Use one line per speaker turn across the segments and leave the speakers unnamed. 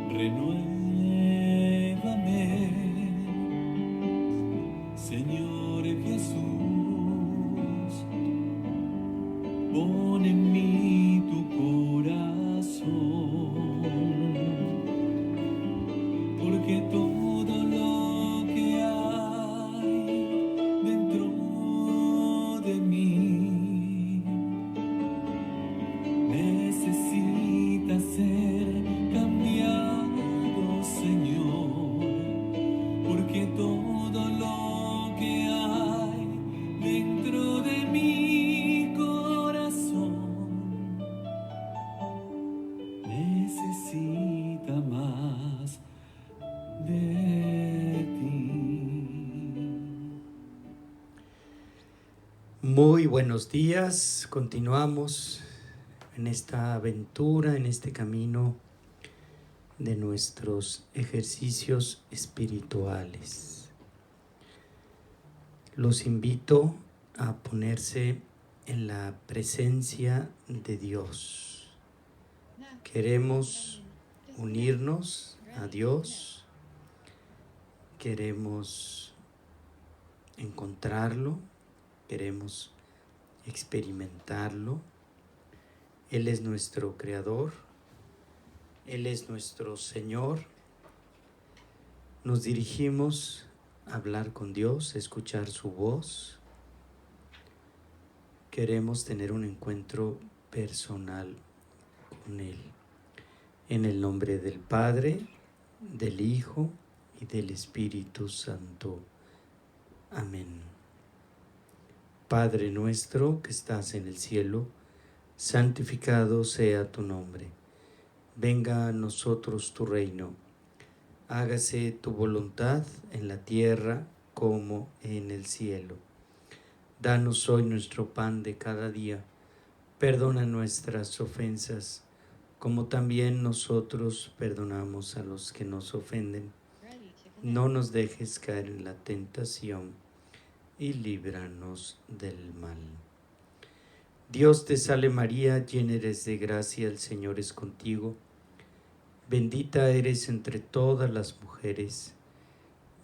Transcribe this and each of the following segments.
Renuévame, Señor Jesús, pon en mí tu corazón, porque todo lo que hay dentro de mí necesita ser cambiado, Señor, porque todo lo que hay dentro de mi corazón necesita más de ti.
Muy buenos días, continuamos en esta aventura, en este camino de nuestros ejercicios espirituales. Los invito a ponerse en la presencia de Dios. Queremos unirnos a Dios, queremos encontrarlo, queremos experimentarlo. Él es nuestro Creador, Él es nuestro Señor. Nos dirigimos a hablar con Dios, a escuchar su voz. Queremos tener un encuentro personal con Él. En el nombre del Padre, del Hijo y del Espíritu Santo. Amén. Padre nuestro que estás en el cielo, santificado sea tu nombre. Venga a nosotros tu reino. Hágase tu voluntad en la tierra como en el cielo. Danos hoy nuestro pan de cada día. Perdona nuestras ofensas, como también nosotros perdonamos a los que nos ofenden. No nos dejes caer en la tentación y líbranos del mal. Dios te salve María, llena eres de gracia, el Señor es contigo. Bendita eres entre todas las mujeres,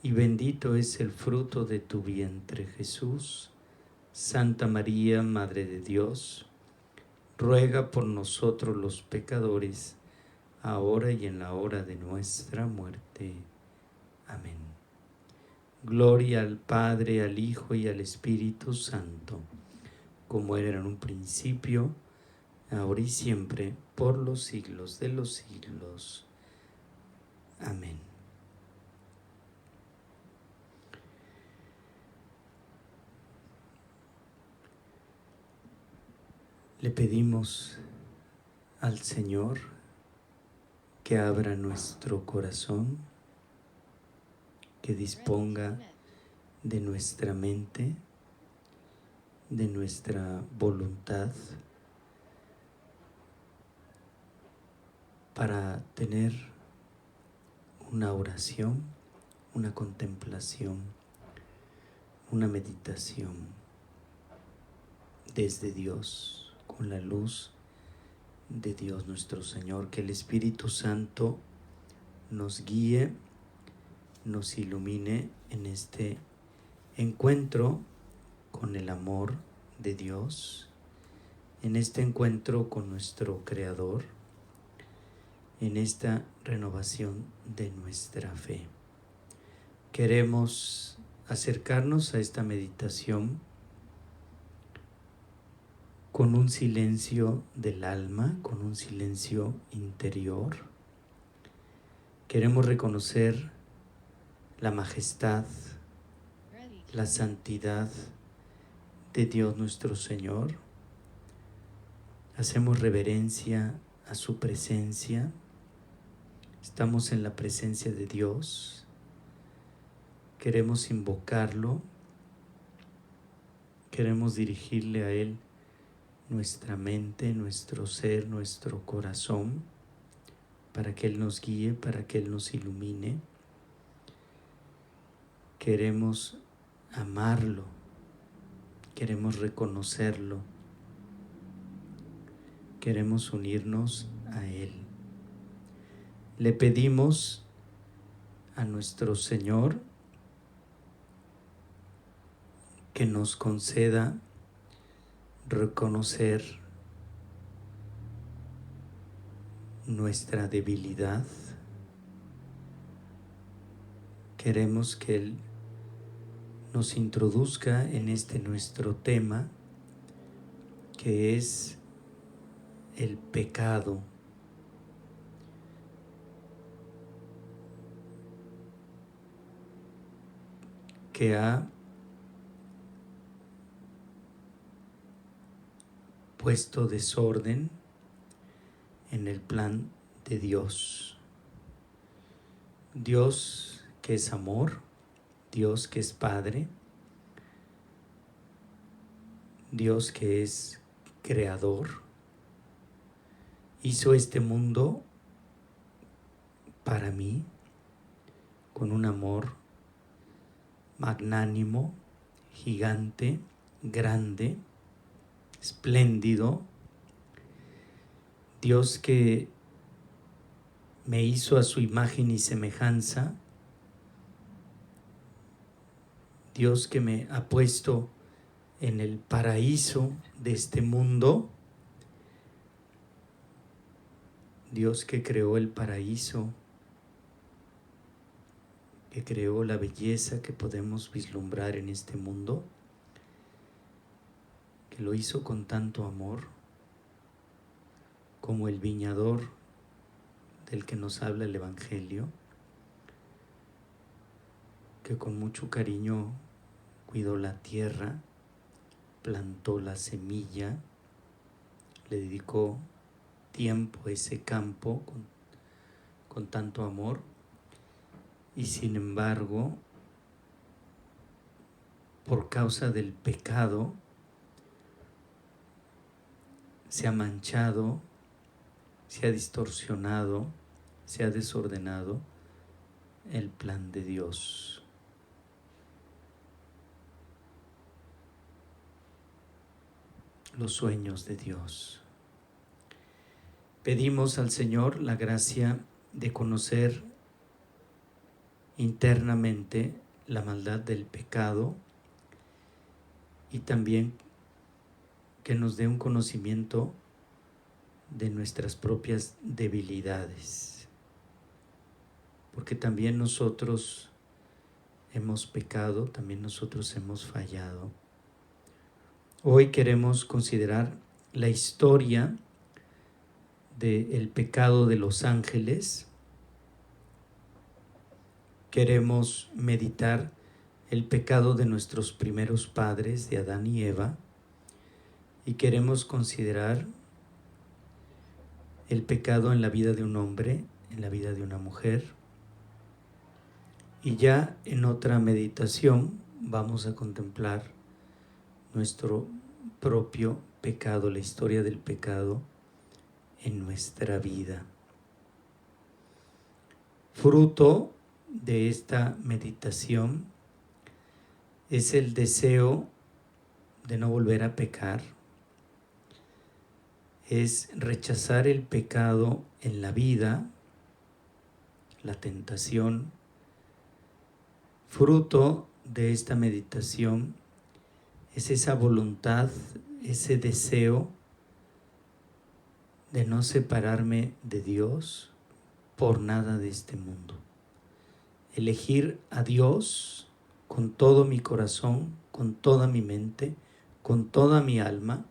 y bendito es el fruto de tu vientre, Jesús. Santa María, Madre de Dios, ruega por nosotros los pecadores, ahora y en la hora de nuestra muerte. Amén. Gloria al Padre, al Hijo y al Espíritu Santo, como era en un principio, ahora y siempre, por los siglos de los siglos. Amén. Le pedimos al Señor que abra nuestro corazón, que disponga de nuestra mente, de nuestra voluntad, para tener una oración, una contemplación, una meditación desde Dios, con la luz de Dios nuestro Señor. Que el Espíritu Santo nos guíe, nos ilumine en este encuentro con el amor de Dios, en este encuentro con nuestro Creador, en esta renovación de nuestra fe. Queremos acercarnos a esta meditación con un silencio del alma, con un silencio interior. Queremos reconocer la majestad, la santidad de Dios nuestro Señor. Hacemos reverencia a su presencia. Estamos en la presencia de Dios. Queremos invocarlo. Queremos dirigirle a Él nuestra mente, nuestro ser, nuestro corazón, para que Él nos guíe, para que Él nos ilumine. Queremos amarlo, queremos reconocerlo, queremos unirnos a Él. le pedimos a nuestro Señor que nos conceda reconocer nuestra debilidad. Queremos que Él nos introduzca en este nuestro tema, que es el pecado. Que ha puesto desorden en el plan de Dios. Dios que es amor, Dios que es Padre, Dios que es Creador, hizo este mundo para mí con un amor magnánimo, gigante, grande, espléndido. Dios que me hizo a su imagen y semejanza. Dios que me ha puesto en el paraíso de este mundo. Dios que creó el paraíso, que creó la belleza que podemos vislumbrar en este mundo, que lo hizo con tanto amor, como el viñador del que nos habla el Evangelio, que con mucho cariño cuidó la tierra, plantó la semilla, le dedicó tiempo a ese campo con tanto amor, y sin embargo, por causa del pecado, se ha manchado, se ha distorsionado, se ha desordenado el plan de Dios. Los sueños de Dios. Pedimos al Señor la gracia de conocer internamente la maldad del pecado y también que nos dé un conocimiento de nuestras propias debilidades, porque también nosotros hemos pecado, también nosotros hemos fallado. Hoy queremos considerar la historia del pecado de los ángeles. Queremos meditar el pecado de nuestros primeros padres, de Adán y Eva, y queremos considerar el pecado en la vida de un hombre, en la vida de una mujer. Y ya en otra meditación vamos a contemplar nuestro propio pecado, la historia del pecado en nuestra vida. Fruto de esta meditación es el deseo de no volver a pecar, es rechazar el pecado en la vida, la tentación. Fruto de esta meditación es esa voluntad, ese deseo de no separarme de Dios por nada de este mundo. Elegir a Dios con todo mi corazón, con toda mi mente, con toda mi alma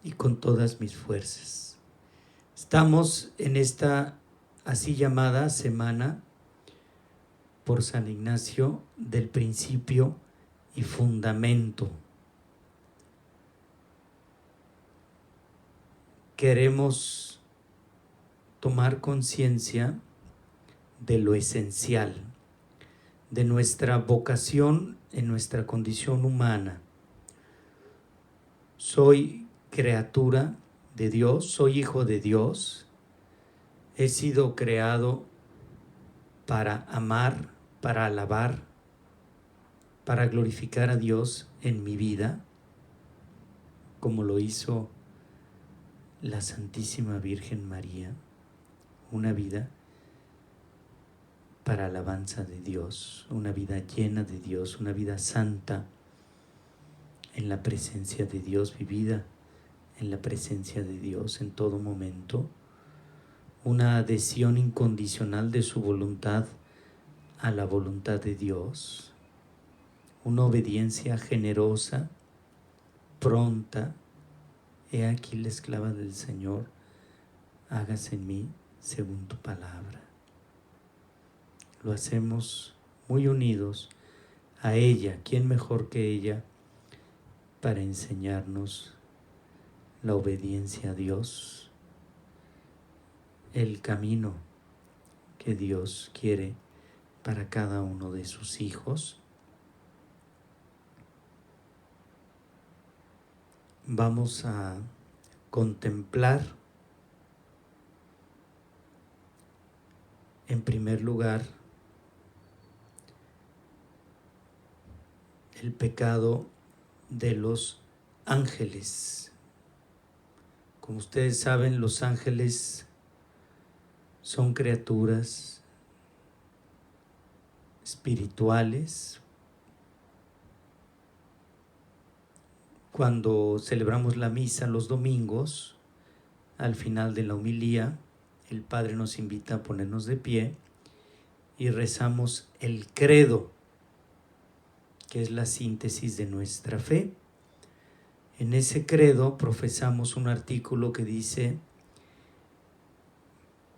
y con todas mis fuerzas. Estamos en esta así llamada semana por San Ignacio del principio y fundamento. Queremos tomar conciencia de lo esencial, de nuestra vocación en nuestra condición humana. Soy criatura de Dios, soy hijo de Dios, he sido creado para amar, para alabar, para glorificar a Dios en mi vida, como lo hizo la Santísima Virgen María, una vida para alabanza de Dios, una vida llena de Dios, una vida santa en la presencia de Dios, vivida en la presencia de Dios en todo momento, una adhesión incondicional de su voluntad a la voluntad de Dios, una obediencia generosa, pronta. He aquí la esclava del Señor, hágase en mí según tu palabra. Lo hacemos muy unidos a ella. ¿Quién mejor que ella para enseñarnos la obediencia a Dios, el camino que Dios quiere para cada uno de sus hijos? Vamos a contemplar en primer lugar el pecado de los ángeles. Como ustedes saben, los ángeles son criaturas espirituales. Cuando celebramos la misa los domingos, al final de la homilía, el Padre nos invita a ponernos de pie y rezamos el credo, que es la síntesis de nuestra fe. En ese credo profesamos un artículo que dice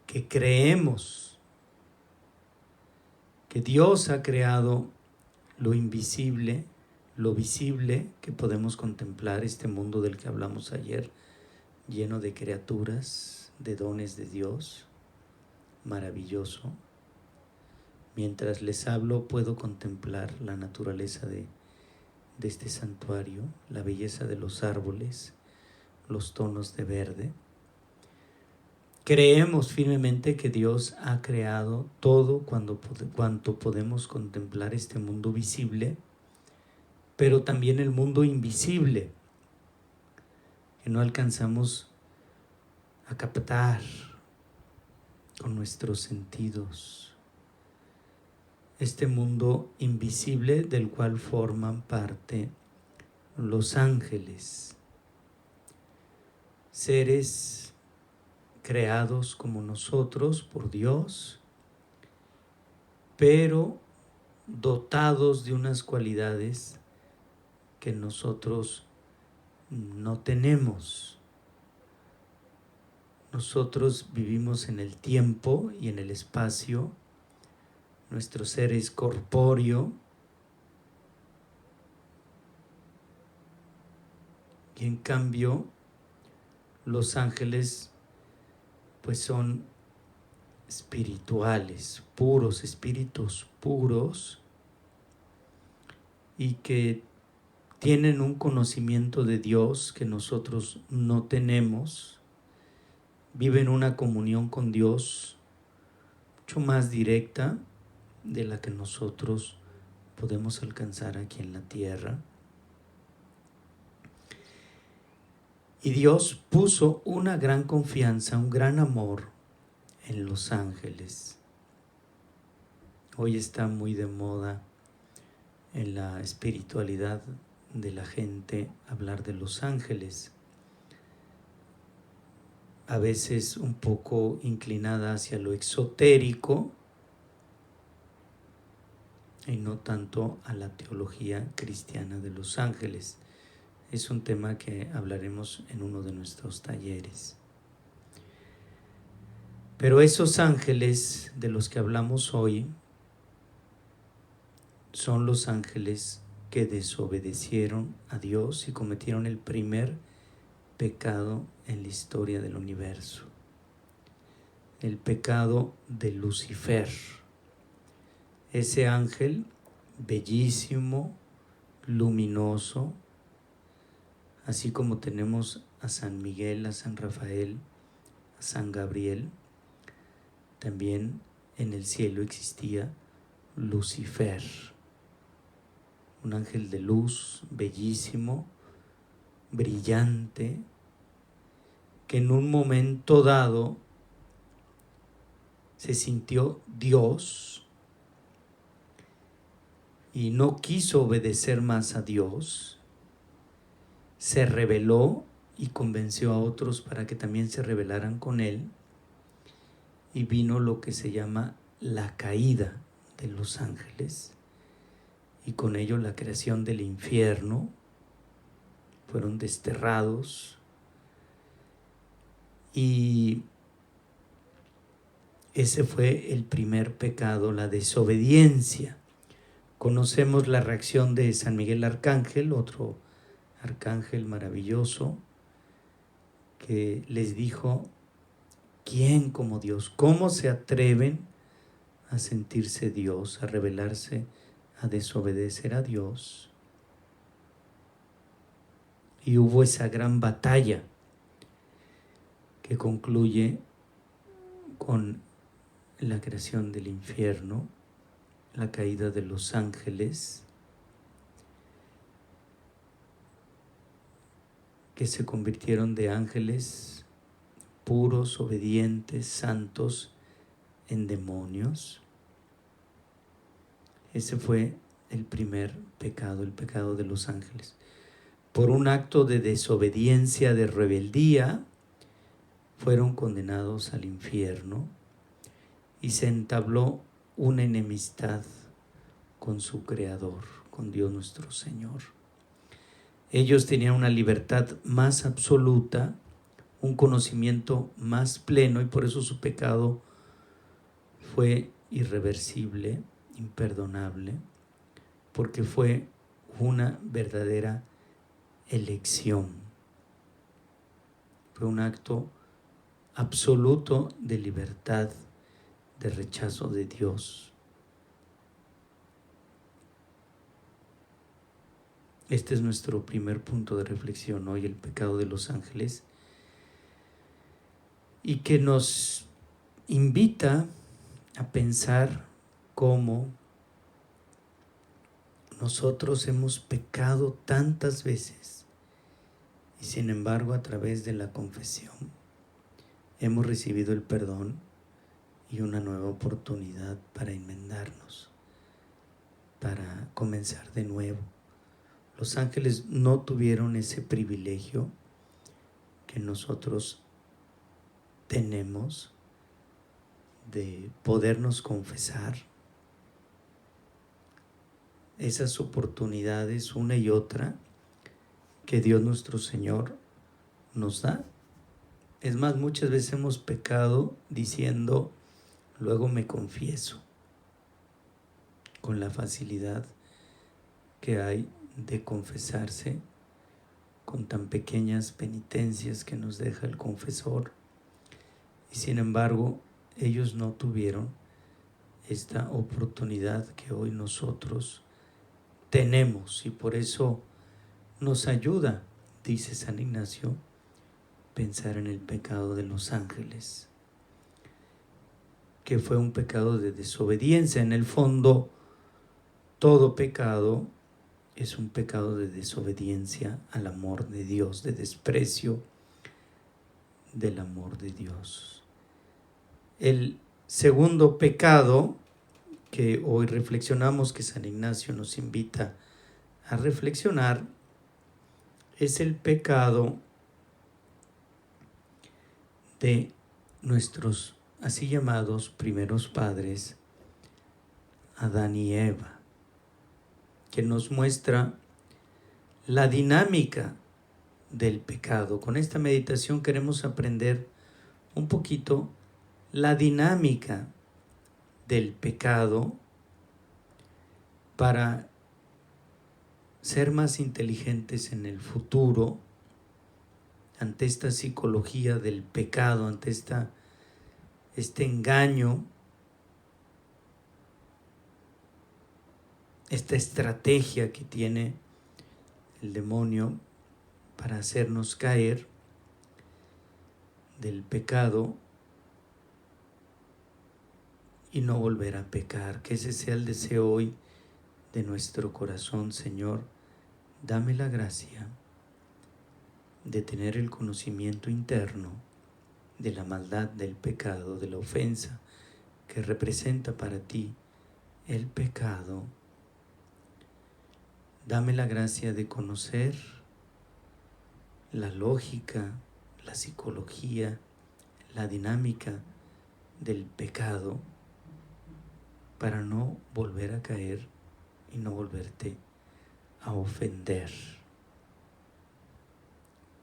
que creemos que Dios ha creado lo invisible, lo visible que podemos contemplar, este mundo del que hablamos ayer, lleno de criaturas, de dones de Dios, maravilloso. Mientras les hablo puedo contemplar la naturaleza de este santuario, la belleza de los árboles, los tonos de verde. Creemos firmemente que Dios ha creado todo cuanto podemos contemplar este mundo visible, pero también el mundo invisible, que no alcanzamos a captar con nuestros sentidos. Este mundo invisible del cual forman parte los ángeles, seres creados como nosotros por Dios, pero dotados de unas cualidades que nosotros no tenemos. Nosotros vivimos en el tiempo y en el espacio. Nuestro ser es corpóreo. Y en cambio, los ángeles pues son espirituales, puros, espíritus puros, y que tienen un conocimiento de Dios que nosotros no tenemos. Viven una comunión con Dios mucho más directa de la que nosotros podemos alcanzar aquí en la tierra. Y Dios puso una gran confianza, un gran amor en los ángeles. Hoy está muy de moda en la espiritualidad de la gente hablar de los ángeles, a veces un poco inclinada hacia lo exotérico y no tanto a la teología cristiana de los ángeles. Es un tema que hablaremos en uno de nuestros talleres. Pero esos ángeles de los que hablamos hoy son los ángeles que desobedecieron a Dios y cometieron el primer pecado en la historia del universo. El pecado de Lucifer. Ese ángel bellísimo, luminoso, así como tenemos a San Miguel, a San Rafael, a San Gabriel, también en el cielo existía Lucifer, un ángel de luz, bellísimo, brillante, que en un momento dado se sintió Dios y no quiso obedecer más a Dios, se rebeló y convenció a otros para que también se rebelaran con él, y vino lo que se llama la caída de los ángeles, y con ello la creación del infierno. Fueron desterrados, y ese fue el primer pecado, la desobediencia. Conocemos la reacción de San Miguel Arcángel, otro arcángel maravilloso, que les dijo: ¿quién como Dios? ¿Cómo se atreven a sentirse Dios, a rebelarse, a desobedecer a Dios? Y hubo esa gran batalla que concluye con la creación del infierno, la caída de los ángeles, que se convirtieron de ángeles puros, obedientes, santos, en demonios. Ese fue el primer pecado, el pecado de los ángeles. Por un acto de desobediencia, de rebeldía, fueron condenados al infierno y se entabló una enemistad con su Creador, con Dios nuestro Señor. Ellos tenían una libertad más absoluta, un conocimiento más pleno, y por eso su pecado fue irreversible, imperdonable, porque fue una verdadera elección. Fue un acto absoluto de libertad, de rechazo de Dios. Este es nuestro primer punto de reflexión hoy, el pecado de los ángeles, y que nos invita a pensar cómo nosotros hemos pecado tantas veces y sin embargo a través de la confesión hemos recibido el perdón y una nueva oportunidad para enmendarnos, para comenzar de nuevo. Los ángeles no tuvieron ese privilegio que nosotros tenemos de podernos confesar. Esas oportunidades, una y otra, que Dios nuestro Señor nos da. Es más, muchas veces hemos pecado diciendo: luego me confieso, con la facilidad que hay de confesarse, con tan pequeñas penitencias que nos deja el confesor. Y sin embargo, ellos no tuvieron esta oportunidad que hoy nosotros tenemos, y por eso nos ayuda, dice San Ignacio, pensar en el pecado de los ángeles, que fue un pecado de desobediencia. En el fondo, todo pecado es un pecado de desobediencia al amor de Dios, de desprecio del amor de Dios. El segundo pecado que hoy reflexionamos, que San Ignacio nos invita a reflexionar, es el pecado de nuestros así llamados primeros padres, Adán y Eva, que nos muestra la dinámica del pecado. Con esta meditación queremos aprender un poquito la dinámica del pecado para ser más inteligentes en el futuro ante esta psicología del pecado, ante este engaño, esta estrategia que tiene el demonio para hacernos caer del pecado y no volver a pecar. Que ese sea el deseo hoy de nuestro corazón. Señor, dame la gracia de tener el conocimiento interno de la maldad del pecado, de la ofensa que representa para ti el pecado, Dame la gracia de conocer la lógica, la psicología, la dinámica del pecado para no volver a caer y no volverte a ofender.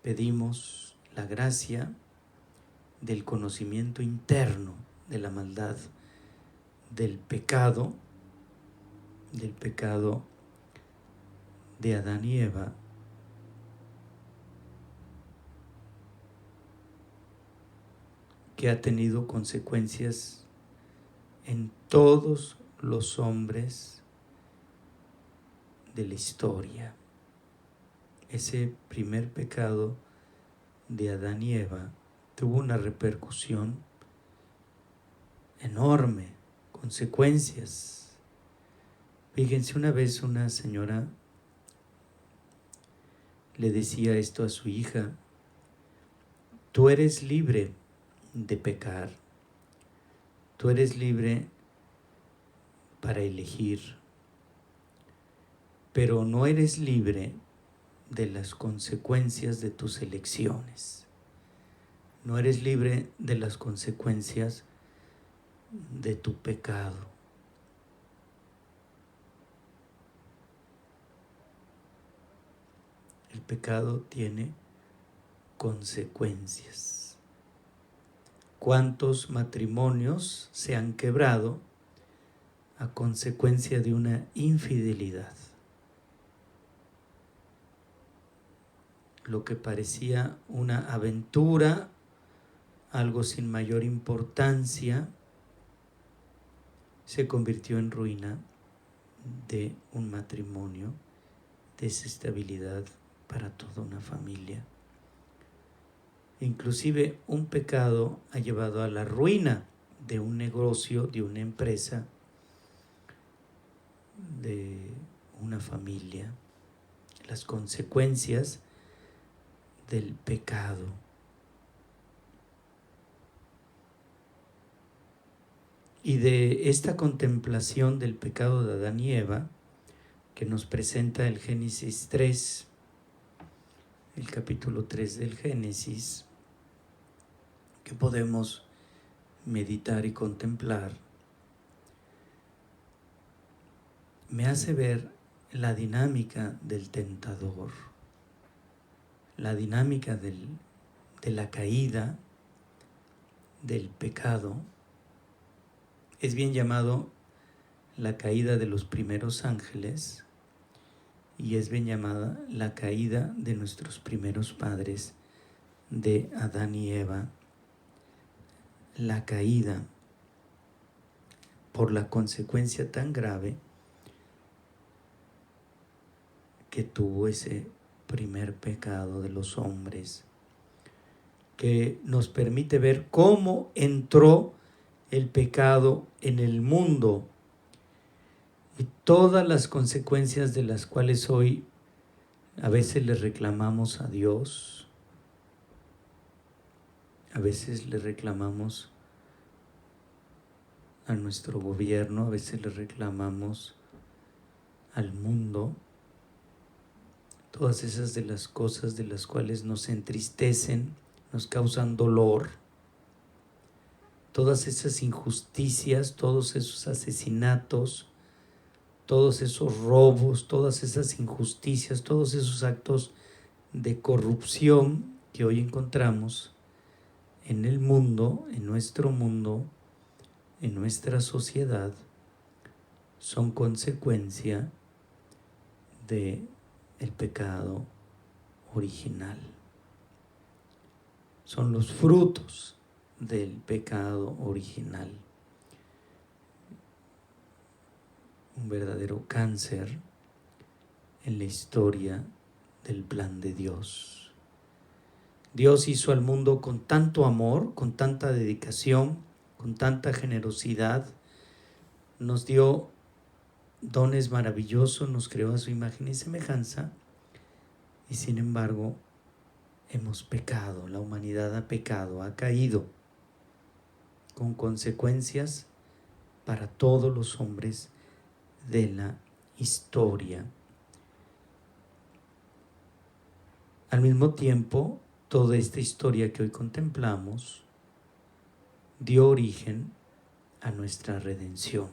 Pedimos la gracia del conocimiento interno de la maldad, del pecado de Adán y Eva, que ha tenido consecuencias en todos los hombres de la historia. Ese primer pecado de Adán y Eva tuvo una repercusión enorme, consecuencias. Fíjense, una vez una señora le decía esto a su hija: tú eres libre de pecar, tú eres libre para elegir, pero no eres libre de las consecuencias de tus elecciones. No eres libre de las consecuencias de tu pecado. El pecado tiene consecuencias. ¿Cuántos matrimonios se han quebrado a consecuencia de una infidelidad? Lo que parecía una aventura, algo sin mayor importancia, se convirtió en ruina de un matrimonio, desestabilidad para toda una familia. Inclusive un pecado ha llevado a la ruina de un negocio, de una empresa, de una familia. Las consecuencias del pecado. Y de esta contemplación del pecado de Adán y Eva, que nos presenta el Génesis 3, el capítulo 3 del Génesis, que podemos meditar y contemplar, me hace ver la dinámica del tentador, la dinámica de la caída, del pecado. Es bien llamado la caída de los primeros ángeles y es bien llamada la caída de nuestros primeros padres, de Adán y Eva. La caída por la consecuencia tan grave que tuvo ese primer pecado de los hombres, que nos permite ver cómo entró el pecado en el mundo y todas las consecuencias de las cuales hoy a veces le reclamamos a Dios, a veces le reclamamos a nuestro gobierno, a veces le reclamamos al mundo. Todas esas de las cosas de las cuales nos entristecen, nos causan dolor. Todas esas injusticias, todos esos asesinatos, todos esos robos, todas esas injusticias, todos esos actos de corrupción que hoy encontramos en el mundo, en nuestra sociedad, son consecuencia de el pecado original. Son los frutos del pecado original. Un verdadero cáncer en la historia del plan de Dios. Dios hizo al mundo con tanto amor, con tanta dedicación, con tanta generosidad. Nos dio dones maravillosos, nos creó a su imagen y semejanza, y sin embargo hemos pecado, la humanidad ha pecado, ha caído, con consecuencias para todos los hombres de la historia. Al mismo tiempo, toda esta historia que hoy contemplamos dio origen a nuestra redención.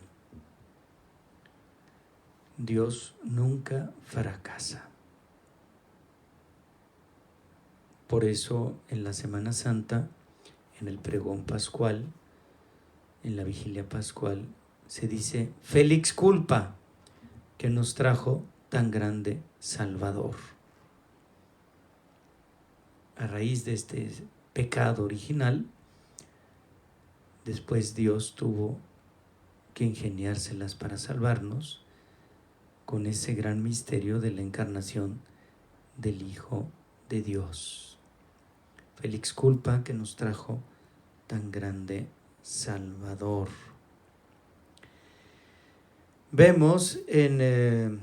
Dios nunca fracasa. Por eso en la Semana Santa, en el pregón pascual, en la vigilia pascual, se dice Felix culpa, que nos trajo tan grande Salvador. A raíz de este pecado original, después Dios tuvo que ingeniárselas para salvarnos con ese gran misterio de la encarnación del Hijo de Dios. Felix culpa, que nos trajo tan grande Salvador. Vemos en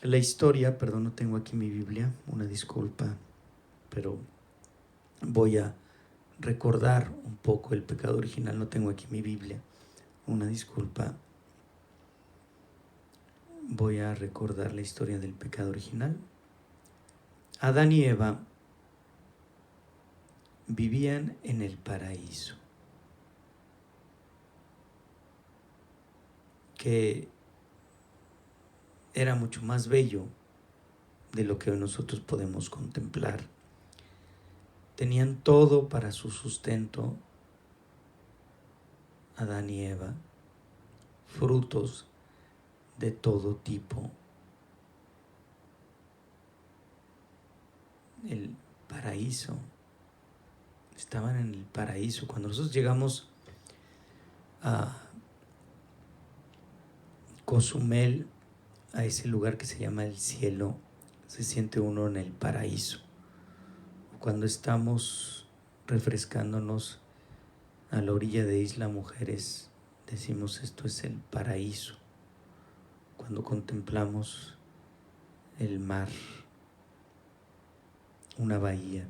la historia, perdón, no tengo aquí mi Biblia, una disculpa, pero voy a recordar un poco el pecado original, no tengo aquí mi Biblia, una disculpa. Voy a recordar la historia del pecado original. Adán y Eva vivían en el paraíso, que era mucho más bello de lo que nosotros podemos contemplar. Tenían todo para su sustento, Adán y Eva, frutos de todo tipo. El paraíso, estaban en el paraíso. Cuando nosotros llegamos a Cozumel, a ese lugar que se llama el cielo, se siente uno en el paraíso. Cuando estamos refrescándonos a la orilla de Isla Mujeres, decimos esto es el paraíso. Cuando contemplamos el mar, una bahía,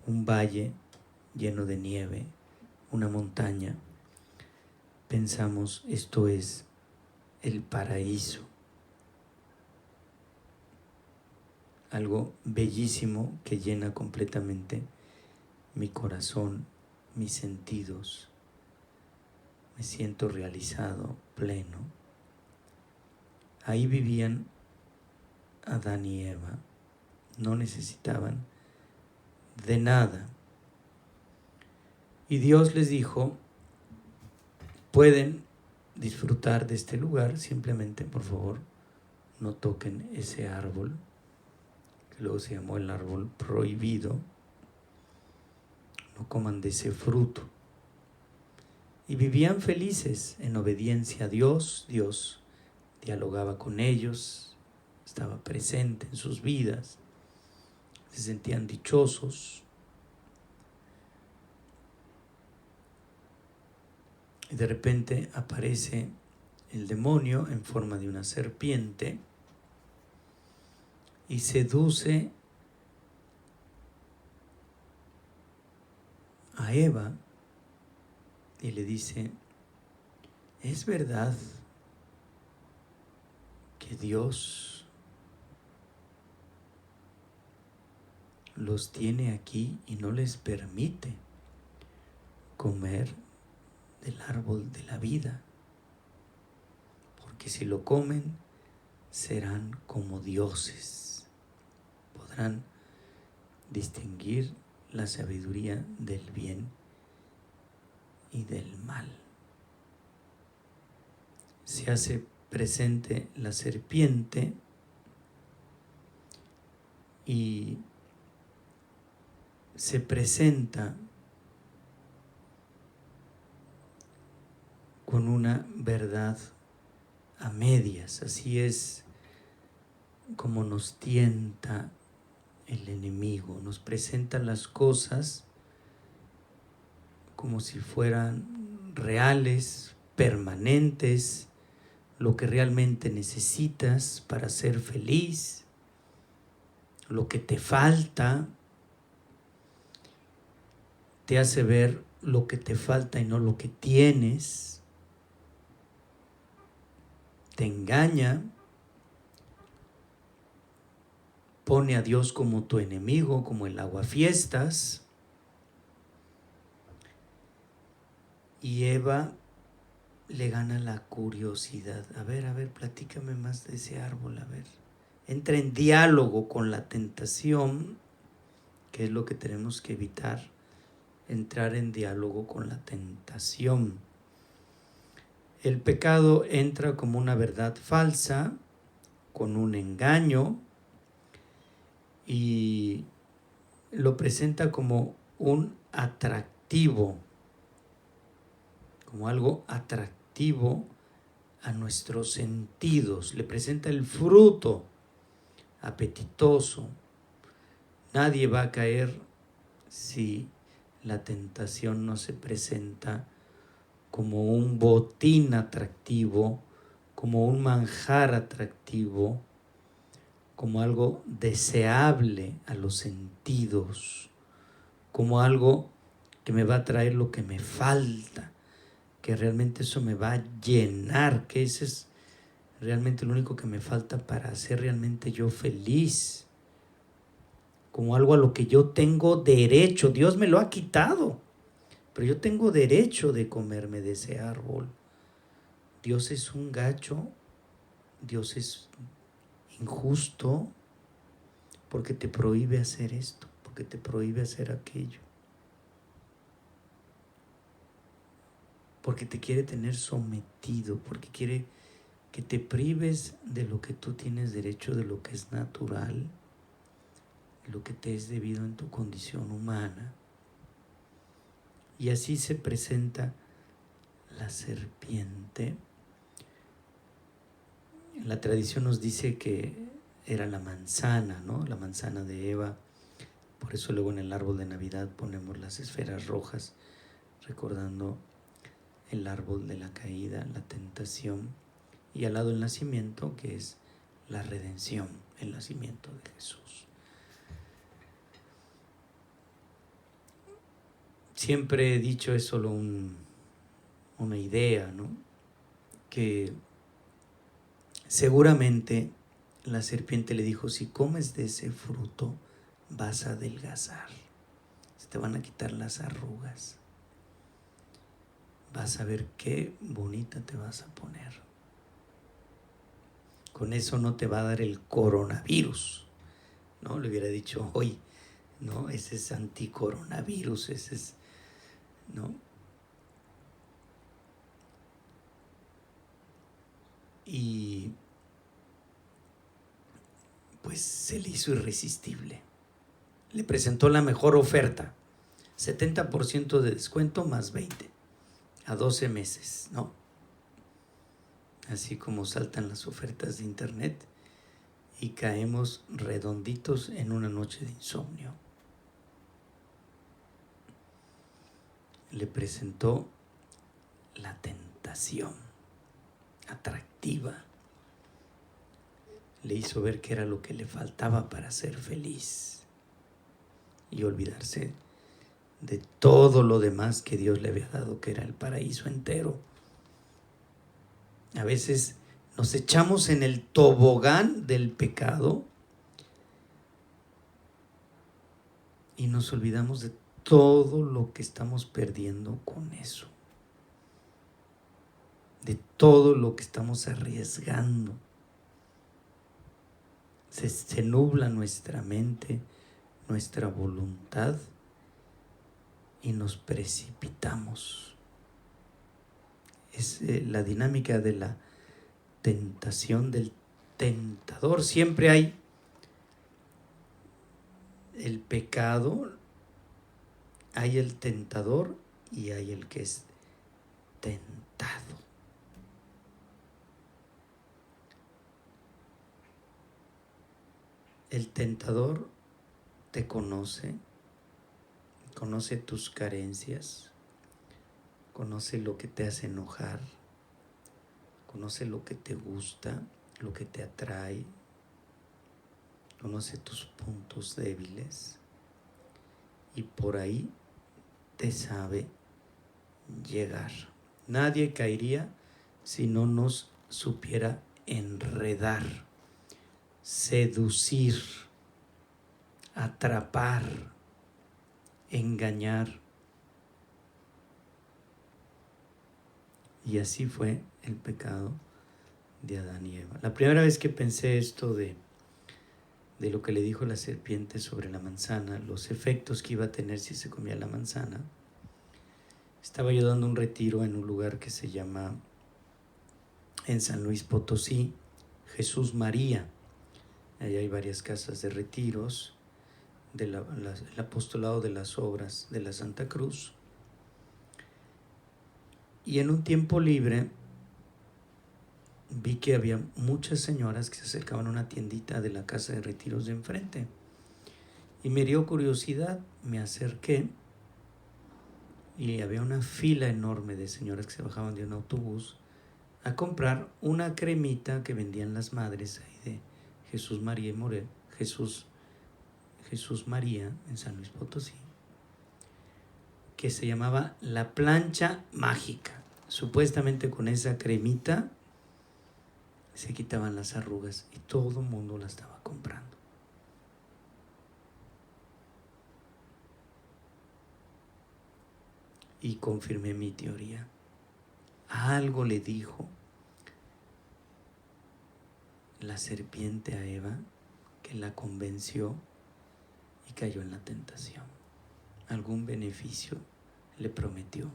un valle lleno de nieve, una montaña, pensamos esto es el paraíso. Algo bellísimo que llena completamente mi corazón, mis sentidos. Me siento realizado, pleno. Ahí vivían Adán y Eva. No necesitaban de nada. Y Dios les dijo, pueden disfrutar de este lugar, simplemente, por favor, no toquen ese árbol, que luego se llamó el árbol prohibido, no coman de ese fruto. Y vivían felices en obediencia a Dios. Dios dialogaba con ellos, estaba presente en sus vidas, se sentían dichosos. Y de repente aparece el demonio en forma de una serpiente y seduce a Eva y le dice, ¿es verdad que Dios los tiene aquí y no les permite comer del árbol de la vida? Porque si lo comen, serán como dioses. Podrán distinguir la sabiduría del bien y del mal. Se hace presente la serpiente y se presenta con una verdad a medias. Así es como nos tienta el enemigo, nos presenta las cosas como si fueran reales, permanentes, lo que realmente necesitas para ser feliz, lo que te falta, te hace ver lo que te falta y no lo que tienes, te engaña pone a Dios como tu enemigo, como el aguafiestas. Y Eva le gana la curiosidad. A ver, platícame más de ese árbol, a ver. Entra en diálogo con la tentación, que es lo que tenemos que evitar, entrar en diálogo con la tentación. El pecado entra como una verdad falsa, con un engaño, y lo presenta como un atractivo, como algo atractivo a nuestros sentidos. Le presenta el fruto apetitoso. Nadie va a caer si la tentación no se presenta como un botín atractivo, como un manjar atractivo, como algo deseable a los sentidos, como algo que me va a traer lo que me falta, que realmente eso me va a llenar, que ese es realmente lo único que me falta para ser realmente yo feliz, como algo a lo que yo tengo derecho. Dios me lo ha quitado, pero yo tengo derecho de comerme de ese árbol. Dios es un gacho, Dios es injusto, porque te prohíbe hacer esto, porque te prohíbe hacer aquello, porque te quiere tener sometido, porque quiere que te prives de lo que tú tienes derecho, de lo que es natural, de lo que te es debido en tu condición humana. Y así se presenta la serpiente. La tradición nos dice que era la manzana, ¿no? La manzana de Eva. Por eso luego en el árbol de Navidad ponemos las esferas rojas, recordando el árbol de la caída, la tentación, y al lado el nacimiento, que es la redención, el nacimiento de Jesús. Siempre he dicho, es solo una idea, ¿no? Que seguramente la serpiente le dijo, si comes de ese fruto vas a adelgazar, se te van a quitar las arrugas, vas a ver qué bonita te vas a poner. Con eso no te va a dar el coronavirus, ¿no? Le hubiera dicho, hoy, no, ese es anticoronavirus, ese es, ¿no? Y pues se le hizo irresistible. Le presentó la mejor oferta, 70% de descuento más 20, a 12 meses, ¿no? Así como saltan las ofertas de internet y caemos redonditos en una noche de insomnio. Le presentó la tentación atractiva. Le hizo ver que era lo que le faltaba para ser feliz y olvidarse de todo lo demás que Dios le había dado, que era el paraíso entero. A veces nos echamos en el tobogán del pecado y nos olvidamos de todo lo que estamos perdiendo con eso, de todo lo que estamos arriesgando. Se nubla nuestra mente, nuestra voluntad, y nos precipitamos. Es la dinámica de la tentación del tentador. Siempre hay el pecado, hay el tentador y hay el que es tentado. El tentador te conoce tus carencias, conoce lo que te hace enojar, conoce lo que te gusta, lo que te atrae, conoce tus puntos débiles y por ahí te sabe llegar. Nadie caería si no nos supiera enredar, seducir, atrapar, engañar. Y así fue el pecado de Adán y Eva. La primera vez que pensé esto de lo que le dijo la serpiente sobre la manzana, los efectos que iba a tener si se comía la manzana, estaba yo dando un retiro en un lugar que se llama, en San Luis Potosí, Jesús María. Allá hay varias casas de retiros del apostolado de las obras de la Santa Cruz. Y en un tiempo libre vi que había muchas señoras que se acercaban a una tiendita de la casa de retiros de enfrente. Y me dio curiosidad, me acerqué y había una fila enorme de señoras que se bajaban de un autobús a comprar una cremita que vendían las madres ahí de Jesús María y Morel, Jesús María en San Luis Potosí, que se llamaba la plancha mágica. Supuestamente con esa cremita se quitaban las arrugas y todo el mundo la estaba comprando. Y confirmé mi teoría. Algo le dijo la serpiente a Eva que la convenció y cayó en la tentación. Algún beneficio le prometió.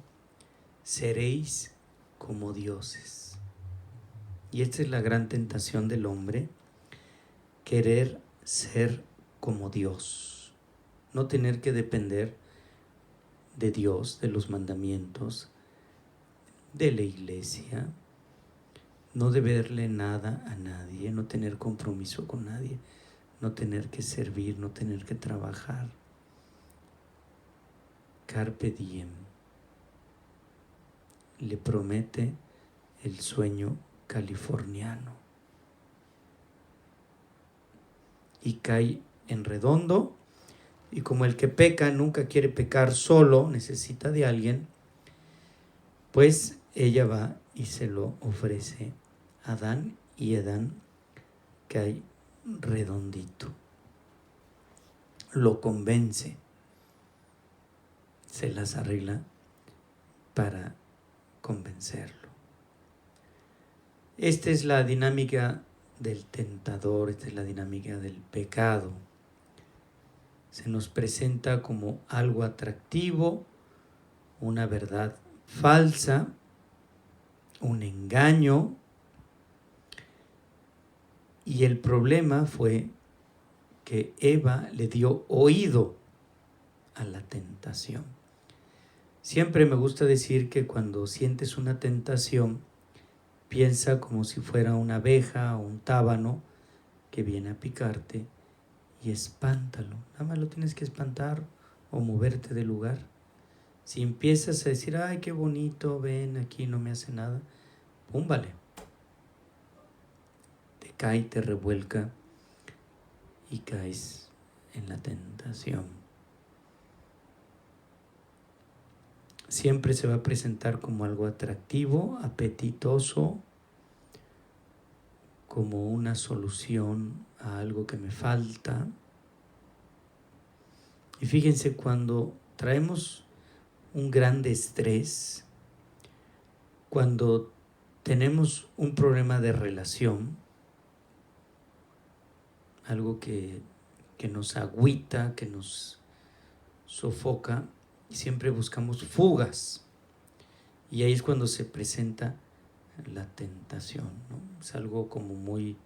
Seréis como dioses. Y esta es la gran tentación del hombre, querer ser como Dios, no tener que depender de Dios, de los mandamientos, de la iglesia, no deberle nada a nadie, no tener compromiso con nadie, no tener que servir, no tener que trabajar. Carpe diem. Le promete el sueño californiano. Y cae en redondo, y como el que peca nunca quiere pecar solo, necesita de alguien, pues ella va y se lo ofrece a Adán, y Adán cae redondito. Lo convence, se las arregla para convencerlo. Esta es la dinámica del tentador, esta es la dinámica del pecado. Se nos presenta como algo atractivo, una verdad falsa, un engaño, y el problema fue que Eva le dio oído a la tentación. Siempre me gusta decir que cuando sientes una tentación, piensa como si fuera una abeja o un tábano que viene a picarte y espántalo. Nada más lo tienes que espantar o moverte del lugar. Si empiezas a decir, ay, qué bonito, ven aquí, no me hace nada, púmbale. Te cae, te revuelca y caes en la tentación. Siempre se va a presentar como algo atractivo, apetitoso, como una solución a algo que me falta. Y fíjense, cuando traemos un gran estrés, cuando tenemos un problema de relación, algo que nos agüita, que nos sofoca, siempre buscamos fugas. Y ahí es cuando se presenta la tentación, ¿no? Es algo como muy,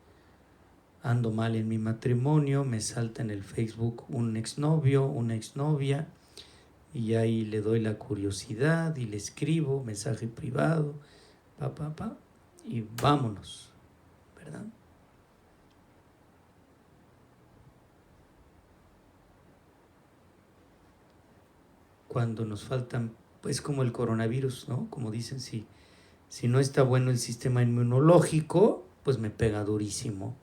ando mal en mi matrimonio, me salta en el Facebook un exnovio, una exnovia, y ahí le doy la curiosidad y le escribo mensaje privado, y vámonos, ¿verdad? Cuando nos faltan, pues como el coronavirus, ¿no? Como dicen, si no está bueno el sistema inmunológico, pues me pega durísimo.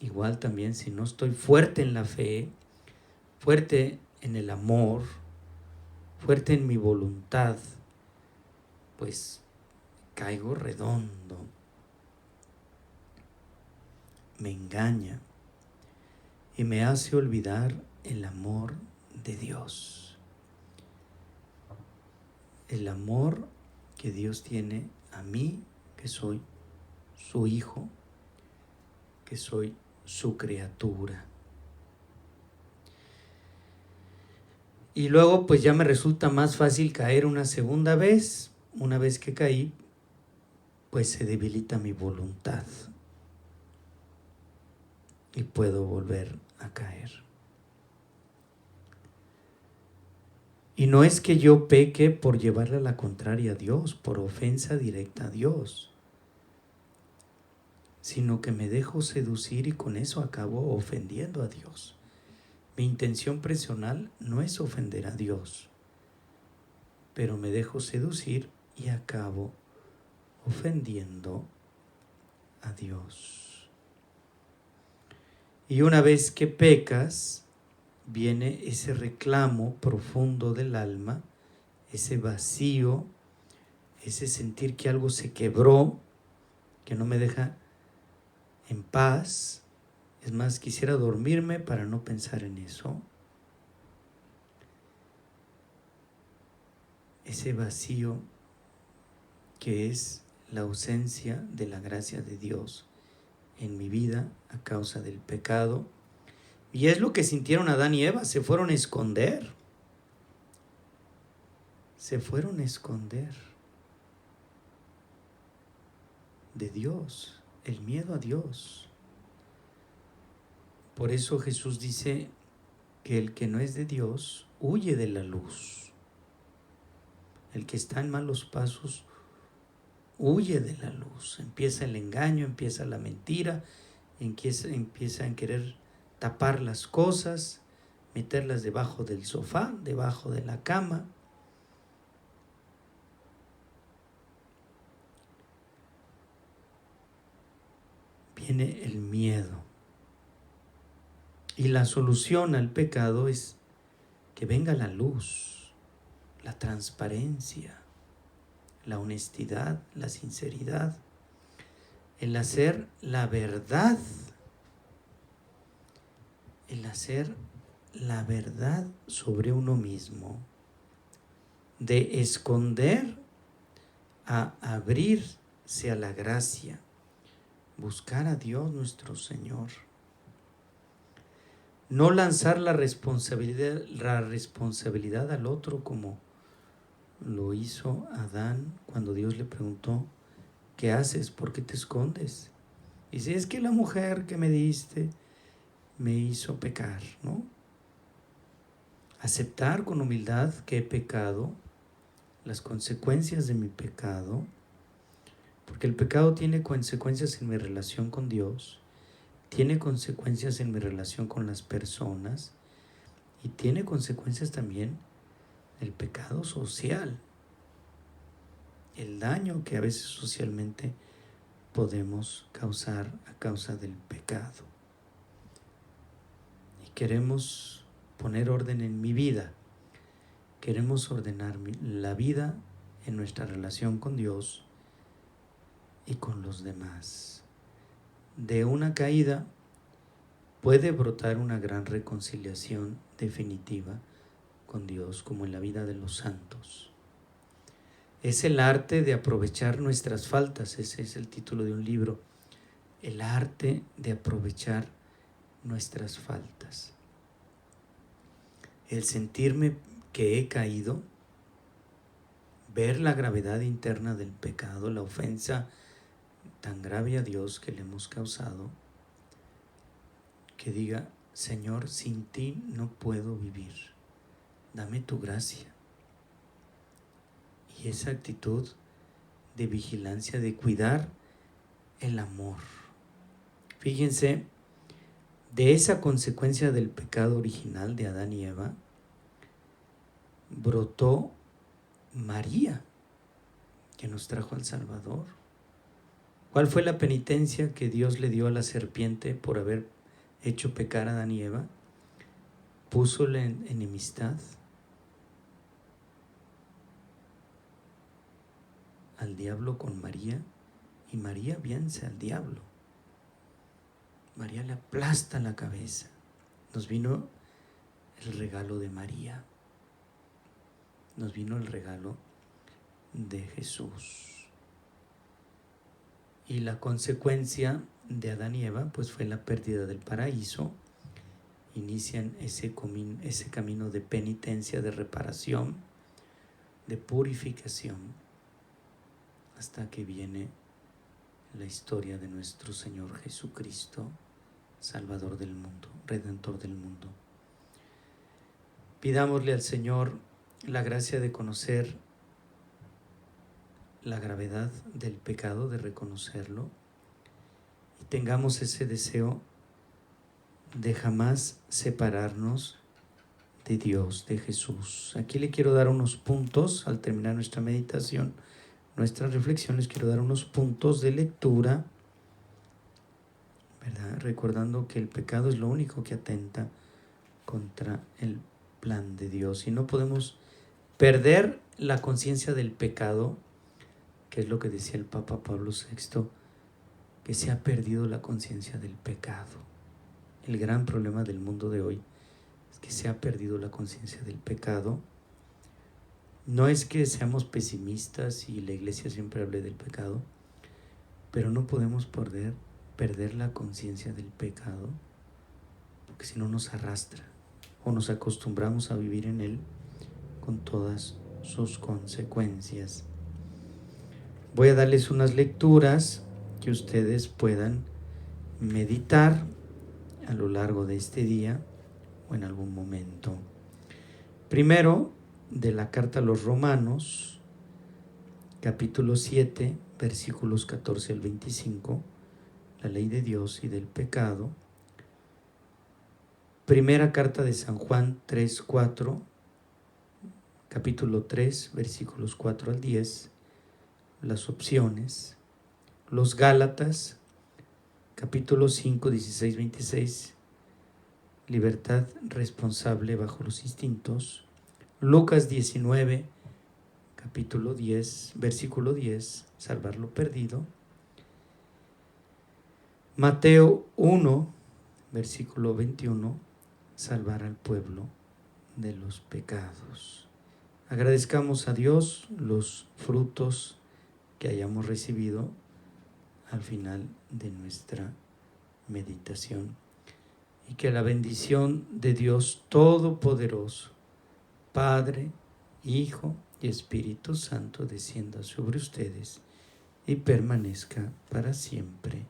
Igual también, si no estoy fuerte en la fe, fuerte en el amor, fuerte en mi voluntad, pues caigo redondo, me engaña. y me hace olvidar el amor de Dios. El amor que Dios tiene a mí, que soy su hijo, que soy su criatura. Y luego pues ya me resulta más fácil caer una segunda vez. Una vez que caí, pues se debilita mi voluntad y puedo volver a caer. Y no es que yo peque por llevarle la contraria a Dios, por ofensa directa a Dios, sino que me dejo seducir y con eso acabo ofendiendo a Dios. Mi intención personal no es ofender a Dios, pero me dejo seducir y acabo ofendiendo a Dios. Y una vez que pecas, viene ese reclamo profundo del alma, ese vacío, ese sentir que algo se quebró, que no me deja en paz. Es más, quisiera dormirme para no pensar en eso. Ese vacío que es la ausencia de la gracia de Dios en mi vida a causa del pecado. Y es lo que sintieron Adán y Eva, se fueron a esconder. Se fueron a esconder de Dios, el miedo a Dios. Por eso Jesús dice que el que no es de Dios huye de la luz. El que está en malos pasos huye de la luz. Empieza el engaño, empieza la mentira, empieza a querer tapar las cosas, meterlas debajo del sofá, debajo de la cama. Viene el miedo. Y la solución al pecado es que venga la luz, la transparencia, la honestidad, la sinceridad, el hacer la verdad, sobre uno mismo, de esconder a abrirse a la gracia, buscar a Dios nuestro Señor. No lanzar la responsabilidad al otro como lo hizo Adán cuando Dios le preguntó, ¿qué haces? ¿Por qué te escondes? Dice, es que la mujer que me diste me hizo pecar, ¿no? Aceptar con humildad que he pecado, las consecuencias de mi pecado, porque el pecado tiene consecuencias en mi relación con Dios, tiene consecuencias en mi relación con las personas y tiene consecuencias también el pecado social, el daño que a veces socialmente podemos causar a causa del pecado. Y queremos poner orden en mi vida, queremos ordenar la vida en nuestra relación con Dios y con los demás. De una caída puede brotar una gran reconciliación definitiva con Dios, como en la vida de los santos. Es el arte de aprovechar nuestras faltas, ese es el título de un libro, el arte de aprovechar nuestras faltas. El sentirme que he caído, ver la gravedad interna del pecado, la ofensa tan grave a Dios que le hemos causado, que diga, Señor, sin ti no puedo vivir, dame tu gracia. Y esa actitud de vigilancia, de cuidar el amor. Fíjense, de esa consecuencia del pecado original de Adán y Eva, brotó María, que nos trajo al Salvador. ¿Cuál fue la penitencia que Dios le dio a la serpiente por haber hecho pecar a Adán y Eva? Púsole en enemistad al diablo con María, y María vence al diablo. María le aplasta la cabeza. nos vino el regalo de María, nos vino el regalo de Jesús. Y la consecuencia de Adán y Eva pues fue la pérdida del paraíso. Inician ese camino de penitencia, de reparación, de purificación, hasta que viene la historia de nuestro Señor Jesucristo, Salvador del mundo, Redentor del mundo. Pidámosle al Señor la gracia de conocer la gravedad del pecado, de reconocerlo, y tengamos ese deseo de jamás separarnos de Dios, de Jesús. Aquí le quiero dar unos puntos, al terminar nuestra meditación, nuestra reflexión, les quiero dar unos puntos de lectura, ¿verdad? Recordando que el pecado es lo único que atenta contra el plan de Dios, y no podemos perder la conciencia del pecado, que es lo que decía el Papa Pablo VI, que se ha perdido la conciencia del pecado. El gran problema del mundo de hoy es que se ha perdido la conciencia del pecado. No es que seamos pesimistas y la iglesia siempre hable del pecado, pero no podemos perder la conciencia del pecado, porque si no nos arrastra o nos acostumbramos a vivir en él con todas sus consecuencias. Voy a darles unas lecturas que ustedes puedan meditar a lo largo de este día o en algún momento. Primero, de la carta a los Romanos, capítulo 7, versículos 14 al 25, la ley de Dios y del pecado. Primera carta de San Juan 3, 4, capítulo 3, versículos 4 al 10, las opciones. Los Gálatas, capítulo 5, 16, 26, libertad responsable bajo los instintos. Lucas 19, capítulo 10, versículo 10, salvar lo perdido. Mateo 1, versículo 21, salvar al pueblo de los pecados. Agradezcamos a Dios los frutos que hayamos recibido al final de nuestra meditación, y que la bendición de Dios Todopoderoso, Padre, Hijo y Espíritu Santo, descienda sobre ustedes y permanezca para siempre.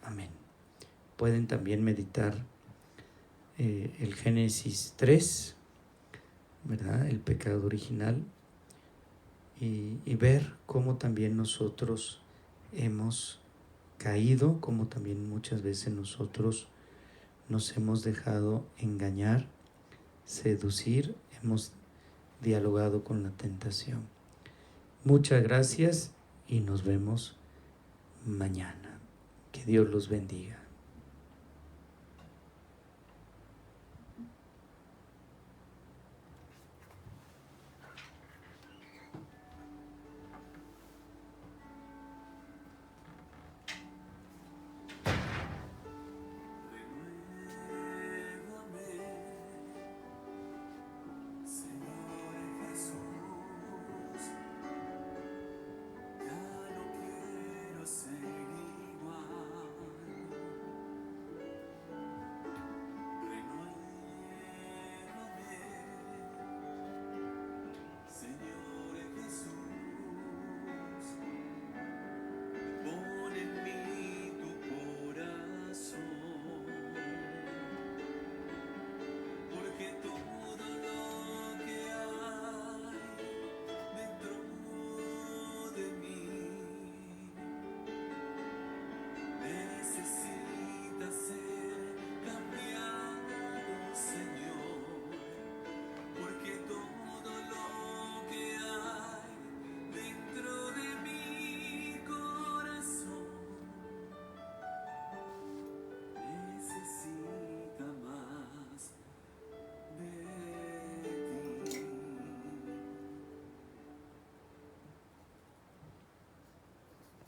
Amén. Pueden también meditar el Génesis 3, ¿verdad? El pecado original, y ver cómo también nosotros hemos caído, como también muchas veces nosotros nos hemos dejado engañar, seducir, hemos dialogado con la tentación. Muchas gracias y nos vemos mañana. Que Dios los bendiga.